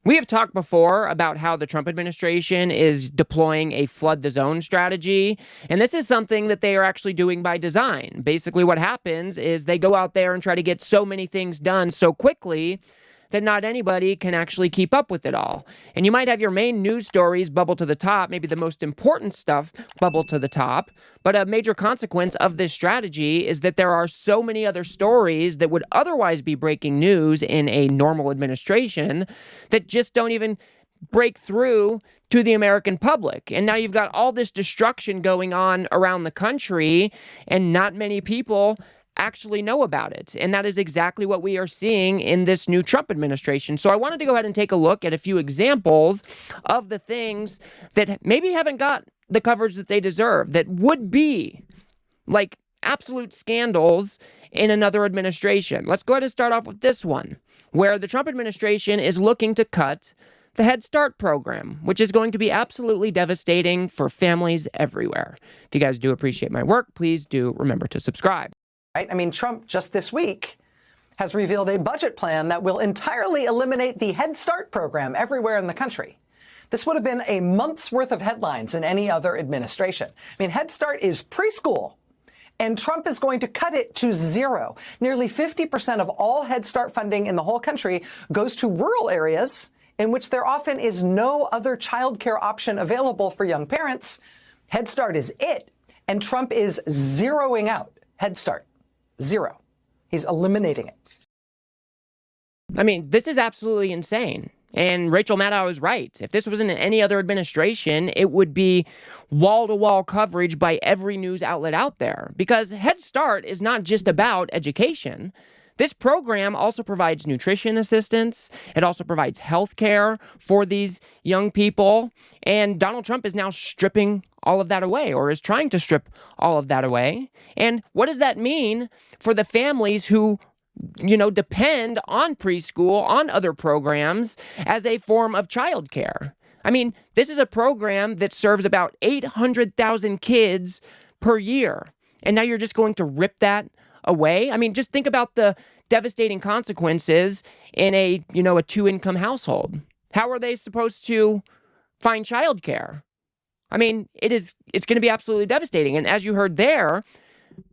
We have talked before about how the Trump administration is deploying a flood the zone strategy, and this is something that they are actually doing by design. Basically, what happens is they go out there and try to get so many things done so quickly that not anybody can actually keep up with it all. And you might have your main news stories bubble to the top, maybe the most important stuff bubble to the top, but a major consequence of this strategy is that there are so many other stories that would otherwise be breaking news in a normal administration that just don't even break through to the American public. And now you've got all this destruction going on around the country, and not many people actually know about it. And that is exactly what we are seeing in this new Trump administration. So I wanted to go ahead and take a look at a few examples of the things that maybe haven't got the coverage that they deserve, that would be like absolute scandals in another administration. Let's go ahead and start off with this one, where the Trump administration is looking to cut the Head Start program, which is going to be absolutely devastating for families everywhere. If you guys do appreciate my work, please do remember to subscribe. Right? I mean, Trump just this week has revealed a budget plan that will entirely eliminate the Head Start program everywhere in the country. This would have been a month's worth of headlines in any other administration. I mean, Head Start is preschool, and Trump is going to cut it to zero. Nearly 50% of all Head Start funding in the whole country goes to rural areas in which there often is no other childcare option available for young parents. Head Start is it, and Trump is zeroing out Head Start. Zero. He's eliminating it. I mean, this is absolutely insane. And Rachel Maddow was right. If this was in any other administration, it would be wall-to-wall coverage by every news outlet out there. Because Head Start is not just about education. This program also provides nutrition assistance. It also provides health care for these young people. And Donald Trump is now stripping all of that away, or is trying to strip all of that away. And what does that mean for the families who, depend on preschool, on other programs as a form of childcare? I mean, this is a program that serves about 800,000 kids per year. And now you're just going to rip that away? I mean, just think about the devastating consequences in a two-income household. How are they supposed to find childcare? I mean, it's going to be absolutely devastating. And as you heard there,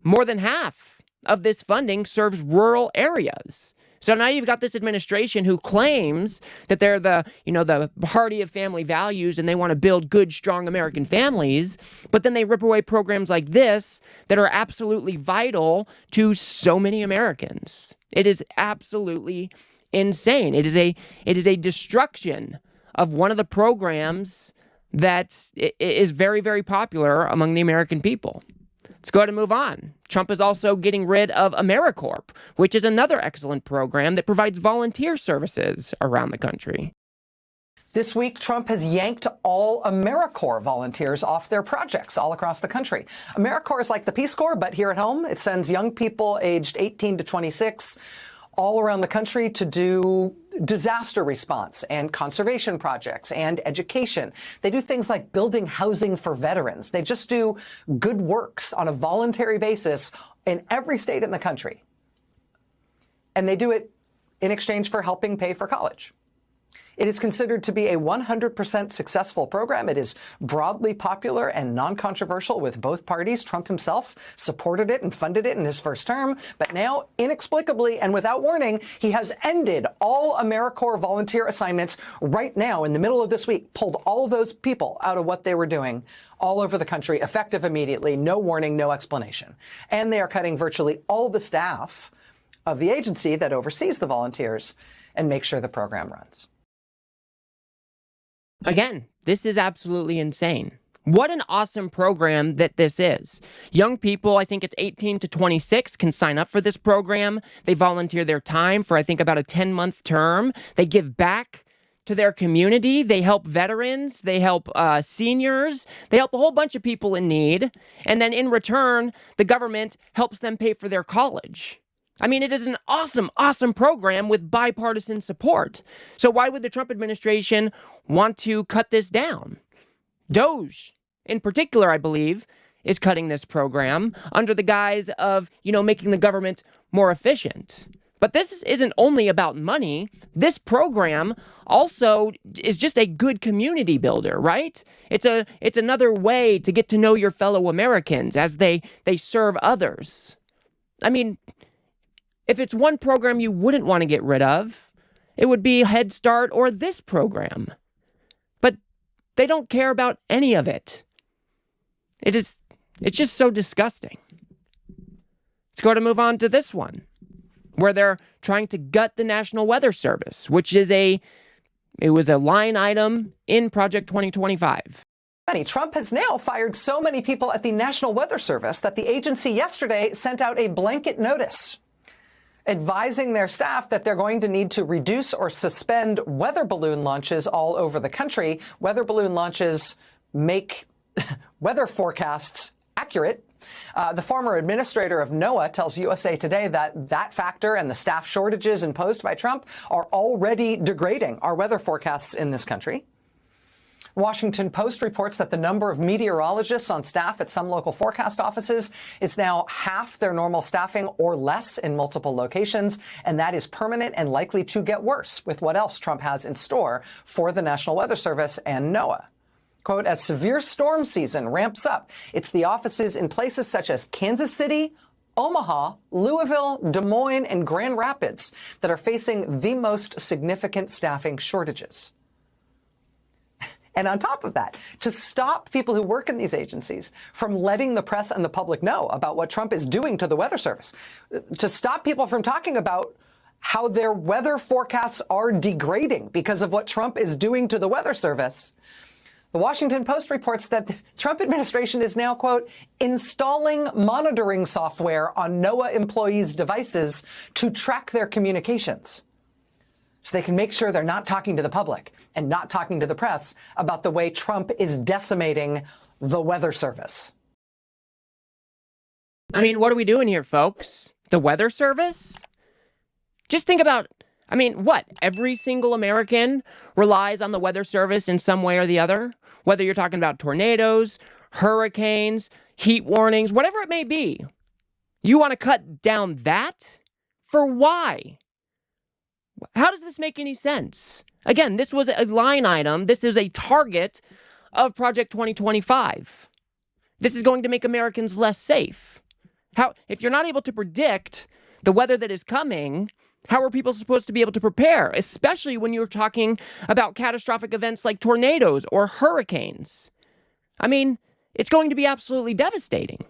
more than half of this funding serves rural areas. So now you've got this administration who claims that they're the party of family values and they want to build good, strong American families, but then they rip away programs like this that are absolutely vital to so many Americans. It is absolutely insane. It is a destruction of one of the programs that is very, very popular among the American people. Let's go ahead and move on. Trump is also getting rid of AmeriCorps, which is another excellent program that provides volunteer services around the country. This week, Trump has yanked all AmeriCorps volunteers off their projects all across the country. AmeriCorps is like the Peace Corps, but here at home, it sends young people aged 18 to 26 all around the country to do disaster response and conservation projects and education. They do things like building housing for veterans. They just do good works on a voluntary basis in every state in the country. And they do it in exchange for helping pay for college. It is considered to be a 100% successful program. It is broadly popular and non-controversial with both parties. Trump himself supported it and funded it in his first term. But now, inexplicably and without warning, he has ended all AmeriCorps volunteer assignments right now in the middle of this week, pulled all of those people out of what they were doing all over the country, effective immediately, no warning, no explanation. And they are cutting virtually all the staff of the agency that oversees the volunteers and makes sure the program runs. Again, this is absolutely insane. What an awesome program that this is. Young people, I think it's 18 to 26, can sign up for this program. They volunteer their time for, I think, about a 10-month term. They give back to their community. They help veterans. They help seniors. They help a whole bunch of people in need. And then in return, the government helps them pay for their college. I mean, it is an awesome, awesome program with bipartisan support. So why would the Trump administration want to cut this down? DOJ, in particular, I believe, is cutting this program under the guise of, making the government more efficient. But this isn't only about money. This program also is just a good community builder, right? It's another way to get to know your fellow Americans as they serve others. I mean, if it's one program you wouldn't want to get rid of, it would be Head Start or this program. But they don't care about any of it. It's just so disgusting. Let's go to move on to this one, where they're trying to gut the National Weather Service, which is it was a line item in Project 2025. Trump has now fired so many people at the National Weather Service that the agency yesterday sent out a blanket notice advising their staff that they're going to need to reduce or suspend weather balloon launches all over the country. Weather balloon launches make weather forecasts accurate. The former administrator of NOAA tells USA Today that factor and the staff shortages imposed by Trump are already degrading our weather forecasts in this country. Washington Post reports that the number of meteorologists on staff at some local forecast offices is now half their normal staffing or less in multiple locations, and that is permanent and likely to get worse with what else Trump has in store for the National Weather Service and NOAA. Quote, as severe storm season ramps up, it's the offices in places such as Kansas City, Omaha, Louisville, Des Moines, and Grand Rapids that are facing the most significant staffing shortages. And on top of that, to stop people who work in these agencies from letting the press and the public know about what Trump is doing to the Weather Service, to stop people from talking about how their weather forecasts are degrading because of what Trump is doing to the Weather Service, the Washington Post reports that the Trump administration is now, quote, installing monitoring software on NOAA employees' devices to track their communications, so they can make sure they're not talking to the public and not talking to the press about the way Trump is decimating the Weather Service. I mean, what are we doing here, folks? The Weather Service? Just think about, I mean, what? Every single American relies on the Weather Service in some way or the other? Whether you're talking about tornadoes, hurricanes, heat warnings, whatever it may be. You want to cut down that? For why? How does this make any sense? Again, this was a line item. This is a target of Project 2025. This is going to make Americans less safe. If you're not able to predict the weather that is coming, how are people supposed to be able to prepare, especially when you're talking about catastrophic events like tornadoes or hurricanes? I mean, it's going to be absolutely devastating.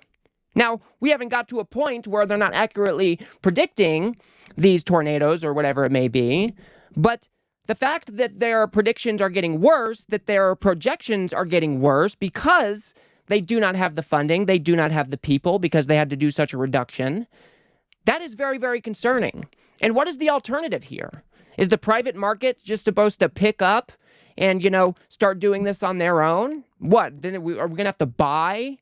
Now, we haven't got to a point where they're not accurately predicting these tornadoes or whatever it may be, but the fact that their predictions are getting worse, that their projections are getting worse because they do not have the funding, they do not have the people because they had to do such a reduction, that is very, very concerning. And what is the alternative here? Is the private market just supposed to pick up and, start doing this on their own? What? Then are we going to have to buy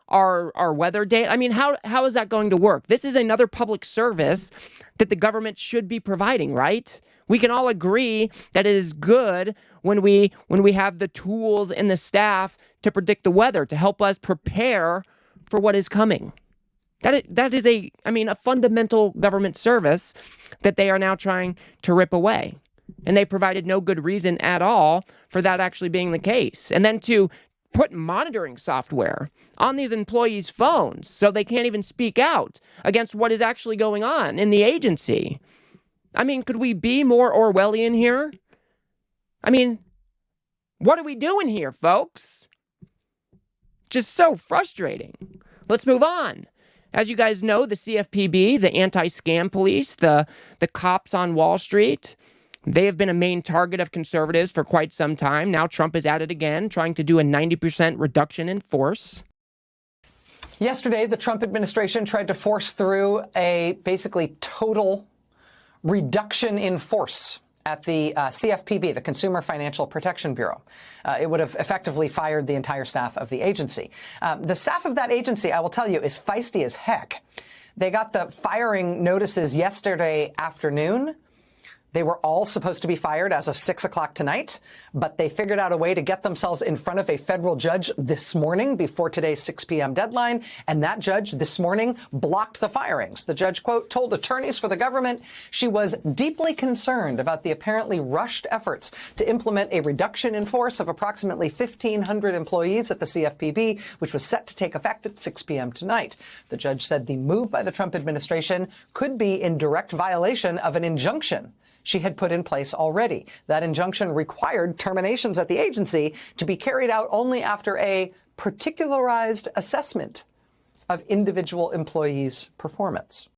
our weather data? I mean, how is that going to work? This is another public service that the government should be providing, right? We can all agree that it is good when we have the tools and the staff to predict the weather, to help us prepare for what is coming. That is a fundamental government service that they are now trying to rip away. And they provided no good reason at all for that actually being the case. And then to put monitoring software on these employees' phones so they can't even speak out against what is actually going on in the agency. I mean, could we be more Orwellian here? I mean, what are we doing here, folks? Just so frustrating. Let's move on. As you guys know, the CFPB, the anti-scam police, the cops on Wall Street, they have been a main target of conservatives for quite some time. Now Trump is at it again, trying to do a 90% reduction in force. Yesterday, the Trump administration tried to force through a basically total reduction in force at the CFPB, the Consumer Financial Protection Bureau. It would have effectively fired the entire staff of the agency. The staff of that agency, I will tell you, is feisty as heck. They got the firing notices yesterday afternoon. They were all supposed to be fired as of 6 o'clock tonight, but they figured out a way to get themselves in front of a federal judge this morning before today's 6 p.m. deadline, and that judge this morning blocked the firings. The judge, quote, told attorneys for the government she was deeply concerned about the apparently rushed efforts to implement a reduction in force of approximately 1,500 employees at the CFPB, which was set to take effect at 6 p.m. tonight. The judge said the move by the Trump administration could be in direct violation of an injunction she had put in place already. That injunction required terminations at the agency to be carried out only after a particularized assessment of individual employees' performance.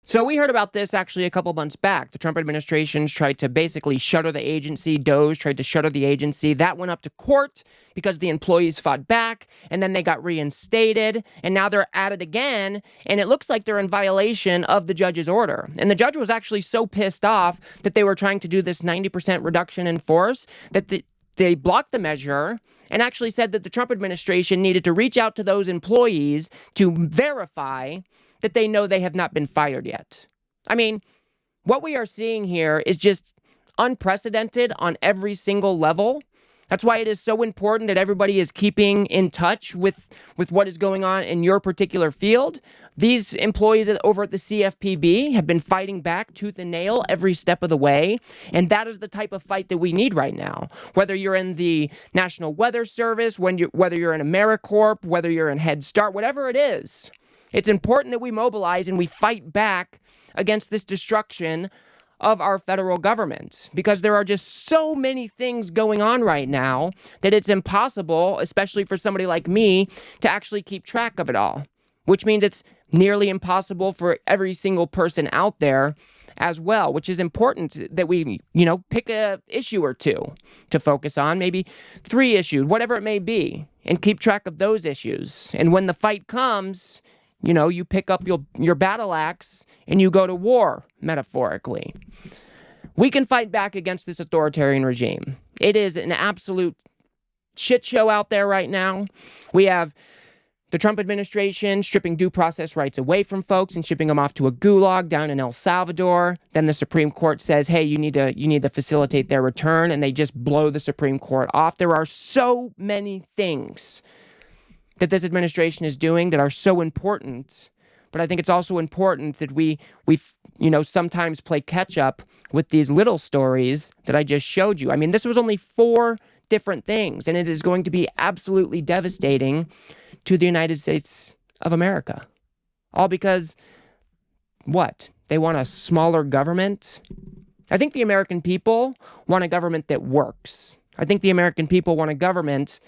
So we heard about this actually a couple months back. The Trump administration tried to basically shutter the agency. DOJ tried to shutter the agency. That went up to court because the employees fought back, and then they got reinstated, and now they're at it again, and it looks like they're in violation of the judge's order. And the judge was actually so pissed off that they were trying to do this 90% reduction in force that they blocked the measure and actually said that the Trump administration needed to reach out to those employees to verify that they know they have not been fired yet. I mean, what we are seeing here is just unprecedented on every single level. That's why it is so important that everybody is keeping in touch with what is going on in your particular field. These employees over at the CFPB have been fighting back tooth and nail every step of the way, and that is the type of fight that we need right now. Whether you're in the National Weather Service, whether you're in AmeriCorps, whether you're in Head Start, whatever it is, it's important that we mobilize and we fight back against this destruction of our federal government, because there are just so many things going on right now that it's impossible, especially for somebody like me, to actually keep track of it all, which means it's nearly impossible for every single person out there as well, which is important that we, pick a issue or two to focus on, maybe 3 issues, whatever it may be, and keep track of those issues. And when the fight comes, you pick up your battle axe and you go to war, metaphorically. We can fight back against this authoritarian regime. It is an absolute shit show out there right now. We have the Trump administration stripping due process rights away from folks and shipping them off to a gulag down in El Salvador. Then the Supreme Court says, hey, you need to facilitate their return, and they just blow the Supreme Court off. There are so many things that this administration is doing that are so important, but I think it's also important that we sometimes play catch up with these little stories that I just showed you. I mean, this was only 4 different things, and it is going to be absolutely devastating to the United States of America. All because, what? They want a smaller government? I think the American people want a government that works. I think the American people want a government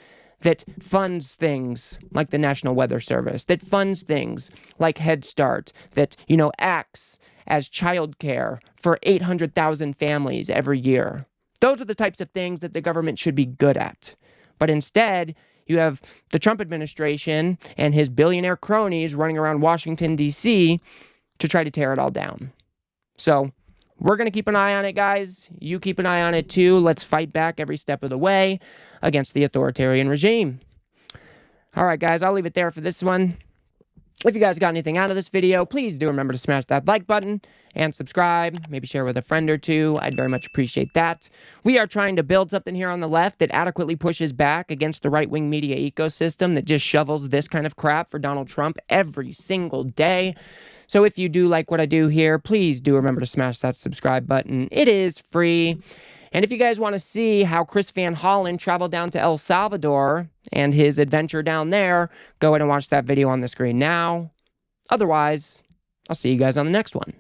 that funds things like the National Weather Service, that funds things like Head Start, that, acts as childcare for 800,000 families every year. Those are the types of things that the government should be good at. But instead, you have the Trump administration and his billionaire cronies running around Washington, D.C. to try to tear it all down. So we're going to keep an eye on it, guys. You keep an eye on it, too. Let's fight back every step of the way against the authoritarian regime. All right, guys, I'll leave it there for this one. If you guys got anything out of this video, please do remember to smash that like button and subscribe. Maybe share with a friend or two. I'd very much appreciate that. We are trying to build something here on the left that adequately pushes back against the right-wing media ecosystem that just shovels this kind of crap for Donald Trump every single day. So if you do like what I do here, please do remember to smash that subscribe button. It is free. And if you guys want to see how Chris Van Hollen traveled down to El Salvador and his adventure down there, go ahead and watch that video on the screen now. Otherwise, I'll see you guys on the next one.